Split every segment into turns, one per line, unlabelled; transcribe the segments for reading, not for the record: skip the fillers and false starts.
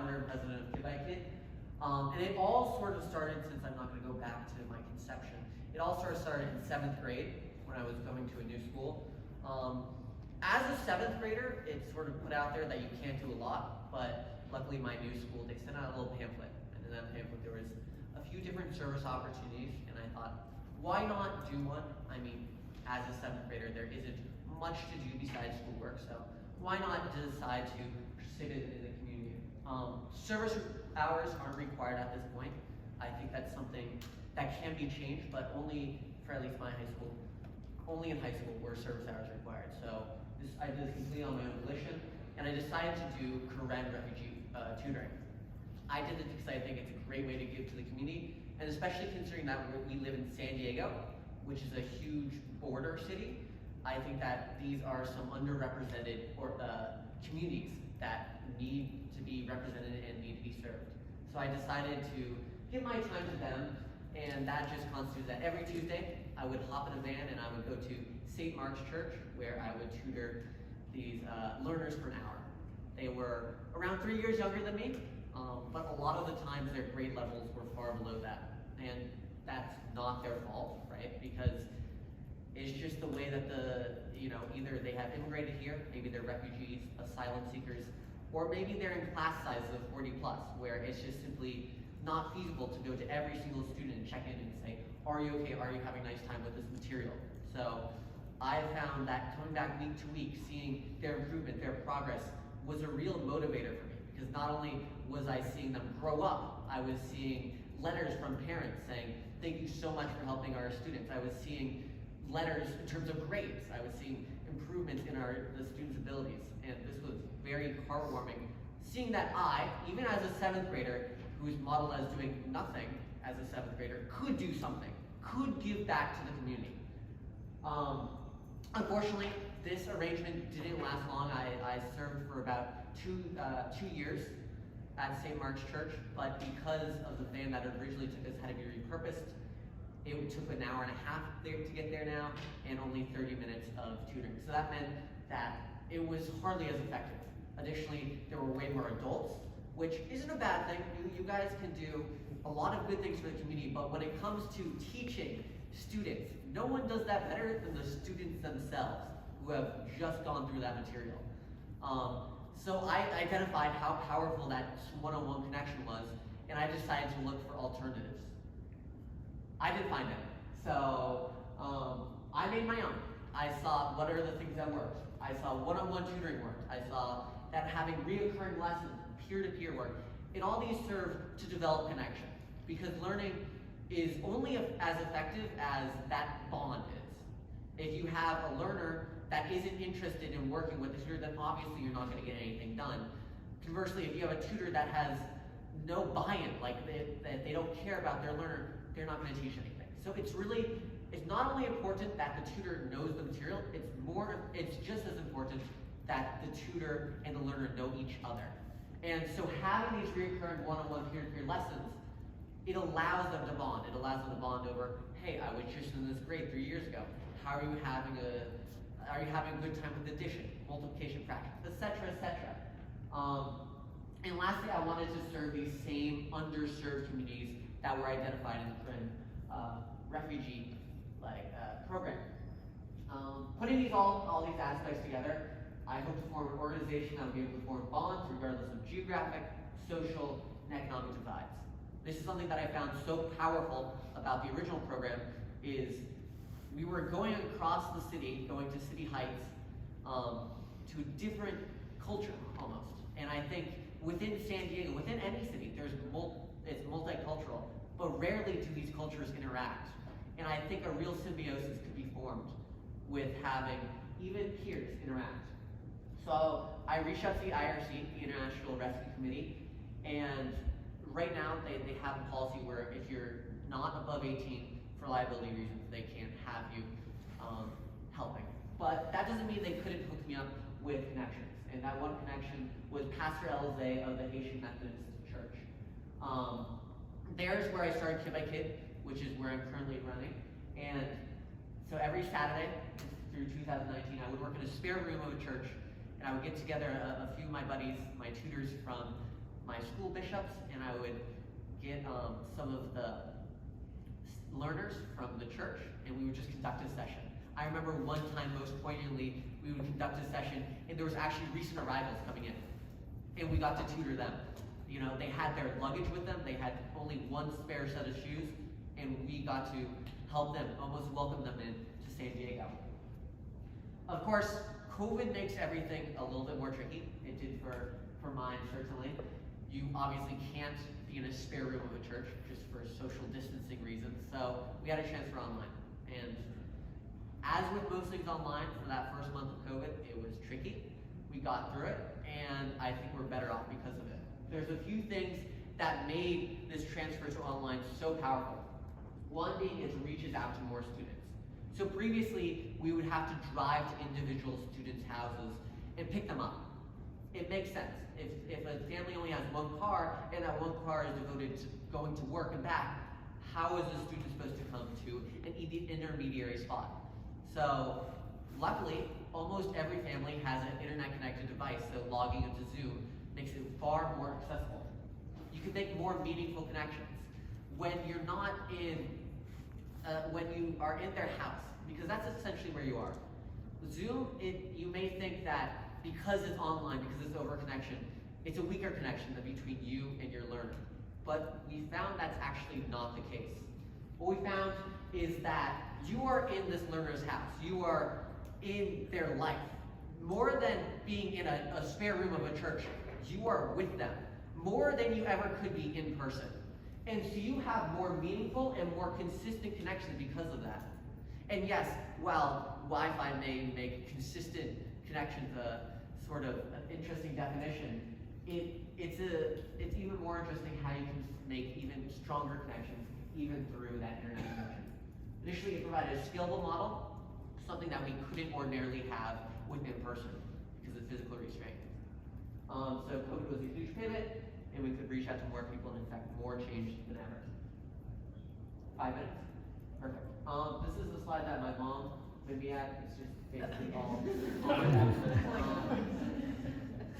founder and president of KidByKid. And it all sort of started, since I'm not going to go back to my conception, it all sort of started in 7th grade when I was going to a new school. As a 7th grader, it's sort of put out there that you can't do a lot, but luckily my new school, they sent out a little pamphlet, and in that pamphlet there was a few different service opportunities, and I thought, why not do one? I mean, as a 7th grader, there isn't much to do besides schoolwork, so why not decide to participate in the community? Service hours aren't required at this point. I think that's something that can be changed, but only for at least my high school. Only in high school were service hours required. So I did this completely on my own volition, and I decided to do Karen refugee tutoring. I did it because I think it's a great way to give to the community, and especially considering that we live in San Diego, which is a huge border city. I think that these are some underrepresented communities that need to be represented and need to be served. So I decided to give my time to them, and that just constituted that every Tuesday I would hop in a van and I would go to St. Mark's Church, where I would tutor these learners for an hour. They were around 3 years younger than me, but a lot of the times their grade levels were far below that. And that's not their fault, right? Because it's just the way that either they have immigrated here, maybe they're refugees, asylum seekers, or maybe they're in class sizes of 40 plus, where it's just simply not feasible to go to every single student and check in and say, are you okay? Are you having a nice time with this material? So I found that coming back week to week, seeing their improvement, their progress, was a real motivator for me, because not only was I seeing them grow up, I was seeing letters from parents saying, thank you so much for helping our students. I was seeing letters in terms of grades. I was seeing improvements in the students' abilities, and this was very heartwarming. Seeing that I, even as a 7th grader, who is modeled as doing nothing as a 7th grader, could do something, could give back to the community. Unfortunately, this arrangement didn't last long. I served for about two years at St. Mark's Church, but because of the van that originally took us had to be repurposed, it took an hour and a half to get there now, and only 30 minutes of tutoring. So that meant that it was hardly as effective. Additionally, there were way more adults, which isn't a bad thing. You guys can do a lot of good things for the community, but when it comes to teaching students, no one does that better than the students themselves who have just gone through that material. So I identified how powerful that one-on-one connection was, and I decided to look for alternatives. I didn't find it. So I made my own. I saw what are the things that worked. I saw one-on-one tutoring worked. I saw that having reoccurring lessons, peer-to-peer work, and all these serve to develop connection, because learning is only as effective as that bond is. If you have a learner that isn't interested in working with the tutor, then obviously you're not going to get anything done. Conversely, if you have a tutor that has no buy-in, like they don't care about their learner, they're not going to teach anything. So it's not only important that the tutor knows the material, it's just as important that the tutor and the learner know each other. And so having these recurring one-on-one peer-to-peer lessons, it allows them to bond. It allows them to bond over, hey, I was just in this grade 3 years ago. How are you having a good time with addition, multiplication fraction, etc., etc. And lastly, I wanted to serve these same underserved communities that were identified in the Karen refugee program. Putting all these aspects together, I hope to form an organization that will be able to form bonds regardless of geographic, social, and economic divides. This is something that I found so powerful about the original program is we were going across the city, going to City Heights, to a different culture almost. And I think within San Diego, within any city, it's multicultural, but rarely do these cultures interact. And I think a real symbiosis could be formed with having even peers interact. So I reached out to the IRC, the International Rescue Committee, and right now they have a policy where if you're not above 18 for liability reasons, they can't have you helping. But that doesn't mean they couldn't hook me up with connections. And that one connection was Pastor Elze of the Haitian Methodist Church. There's where I started KidByKid, which is where I'm currently running. And so every Saturday through 2019, I would work in a spare room of a church, and I would get together a few of my buddies, my tutors from my school bishops, and I would get some of the learners from the church, and we would just conduct a session. I remember one time, most poignantly, we would conduct a session, and there was actually recent arrivals coming in, and we got to tutor them. You know, they had their luggage with them, they had only one spare set of shoes, and we got to help them, almost welcome them in to San Diego. Of course, COVID makes everything a little bit more tricky. It did for mine, certainly. You obviously can't be in a spare room of a church just for social distancing reasons, so we had to transfer online. And as with most things online, for that first month of COVID, it was tricky. We got through it, and I think we're better off because of it. There's a few things that made this transfer to online so powerful. One being it reaches out to more students. So previously, we would have to drive to individual students' houses and pick them up. It makes sense. If a family only has one car, and that one car is devoted to going to work and back, how is the student supposed to come to an intermediary spot? So luckily, almost every family has an internet-connected device, so logging into Zoom makes it far more accessible. You can make more meaningful connections when you're not in, when you are in their house, because that's essentially where you are. Zoom, you may think that because it's online, because it's over connection, it's a weaker connection between you and your learner. But we found that's actually not the case. What we found is that you are in this learner's house. You are in their life. More than being in a spare room of a church, you are with them. More than you ever could be in person. And so you have more meaningful and more consistent connections because of that. And yes, while Wi-Fi may make consistent connections a sort of an interesting definition, it's even more interesting how you can make even stronger connections even through that internet connection. Initially, it provided a scalable model, something that we couldn't ordinarily have with in-person because of physical restraint. So COVID was a huge pivot, and we could reach out to more people and in fact more change than ever. 5 minutes? Perfect. This is the slide that my mom made me at. It's just basically all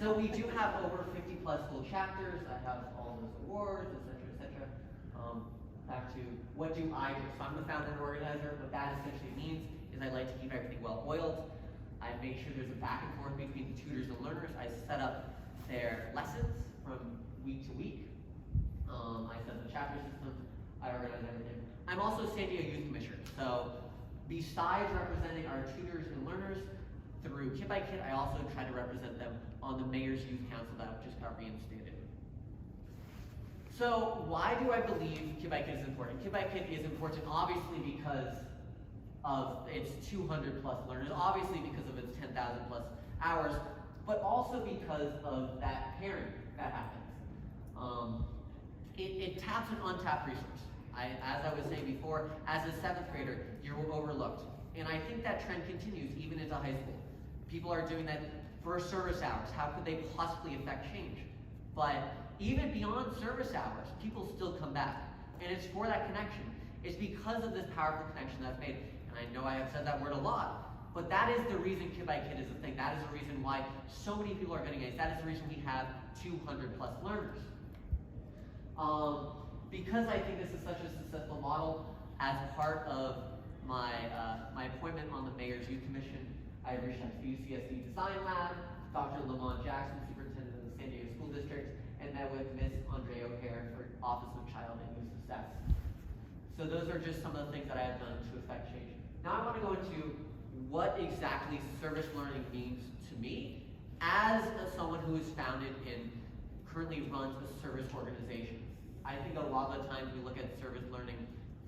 so we do have over 50 plus full chapters. I have all those awards, etc., etc. Back to what do I do? So I'm the founder and organizer. What that essentially means is I like to keep everything well oiled. I make sure there's a back and forth between the tutors and learners. I set up their lessons from week to week. I set up the chapter system. I organize everything. I'm also San Diego Youth Commissioner. So besides representing our tutors and learners through KidByKid, I also try to represent them on the Mayor's Youth Council that just got reinstated. So why do I believe KidByKid is important? KidByKid is important obviously because of its 200 plus learners, obviously because of its 10,000 plus hours, but also because of that pairing that happens. It taps an untapped resource. As I was saying before, as a 7th grader, you're overlooked. And I think that trend continues even into high school. People are doing that for service hours. How could they possibly affect change? But even beyond service hours, people still come back. And it's for that connection. It's because of this powerful connection that's made. And I know I have said that word a lot, but that is the reason KidByKid is a thing. That is the reason why so many people are getting A's. That is the reason we have 200 plus learners. Because I think this is such a successful model, as part of my appointment on the Mayor's Youth Commission, I reached out to UCSD Design Lab, Dr. Lamont Jackson, Superintendent of the San Diego School District, and met with Ms. Andre O'Hare for Office of Child and Youth Success. So those are just some of the things that I have done to affect change. Now I want to go into what exactly service learning means to me as someone who is founded and currently runs a service organization. I think a lot of the times we look at service learning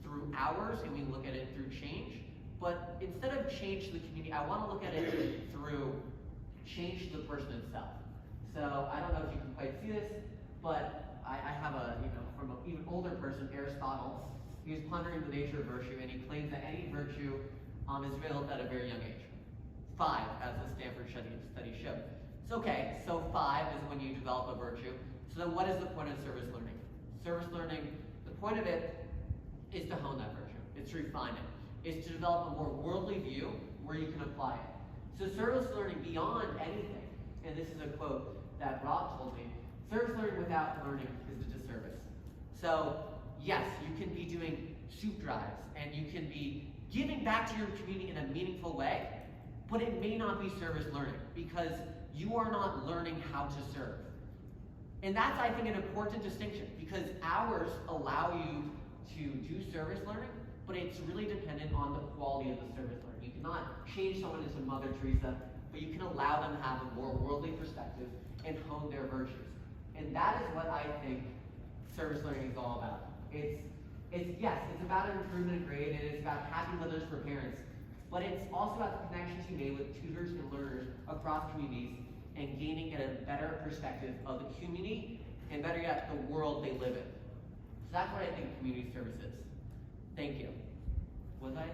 through hours and we look at it through change, but instead of change to the community, I want to look at it through change to the person itself. So I don't know if you can quite see this, but I have from an even older person, Aristotle. He was pondering the nature of virtue, and he claims that any virtue is developed at a very young age. 5, as the Stanford study showed. It's okay, so 5 is when you develop a virtue. So then what is the point of service learning? Service learning, the point of it is to hone that virtue. It's to refine it. It's to develop a more worldly view where you can apply it. So service learning beyond anything, and this is a quote that Rob told me, Service learning without learning is a disservice. So yes, you can be doing soup drives and you can be giving back to your community in a meaningful way, but it may not be service learning because you are not learning how to serve. And that's, I think, an important distinction because hours allow you to do service learning, but it's really dependent on the quality of the service learning. You cannot change someone into Mother Teresa, but you can allow them to have a more worldly perspective and hone their virtues. And that is what I think service learning is all about. Yes, it's about an improvement in grade, and it's about happy mothers for parents, but it's also about the connections you made with tutors and learners across communities and gaining a better perspective of the community and better yet, the world they live in. So that's what I think community service is. Thank you. Was I?